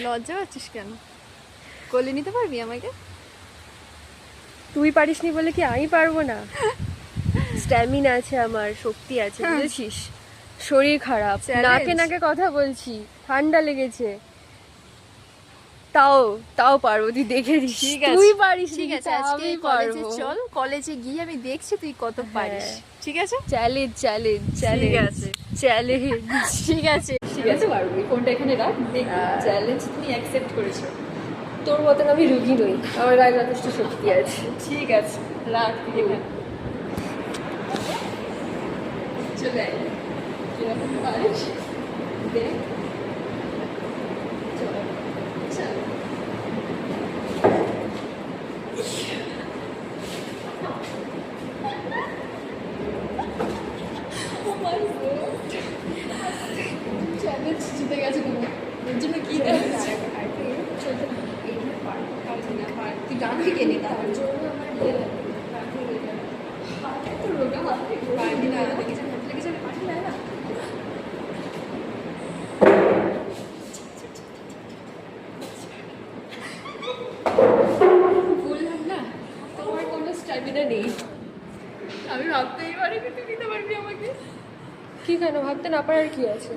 লজ্জা পাচ্ছিস কেন? কোলে নিতে পারবি আমাকে? তুই পারিসনি বলে কি আমি পারবো না? স্ট্যামিনা আছে, আমার শক্তি আছে, হ্যাঁ। বুঝেছিস? শরীর খারাপ, Challenge? নাকে নাকে কথা বলছি, ঠান্ডা লেগেছে, তাও তাও পারবো, তুই দেখে দিস। ঠিক আছে, তুই পারিস, ঠিক আছে, আজকে আমি কলেজে পারবো। চল, কলেজে গিয়ে আমি দেখছি তুই কত পারিস। হ্যাঁ। ঠিক আছে, চ্যালেঞ্জ চ্যালেঞ্জ ঠিক চ্যালেঞ্জ আছে। চ্যালেঞ্জ। ঠিক আছে, ঠিক আছে, পারবো। এই ফোনটা এখানে রাখ, দেখি চ্যালেঞ্জ তুমি অ্যাকসেপ্ট করেছো। তোর মতন আমি রুগী নই, আমার গায়ে যথেষ্ট শক্তি আছে। ঠিক আছে, রাখ তুই এখানে। চলে আয়, কিরকম পারিস দেখ। চল, চল। চ্যালেঞ্জ জিতে গেছে তুমি। এর জন্য কি দেখেছি? তুই ডান দিকে নে, তার জন্য আমার ইয়ে লাগে, ডান দিকে নে। হাত এত রোগা, হাত একটু পারবি না, লেগে যাবে, হাত লেগে যাবে, পারবি না। বললাম না, তোমার কোনো স্ট্যামিনা নেই। আমি ভাবতেই পারিনি তুই নিতে পারবি আমাকে। কি কেন ভাবতে না পারার কি আছে?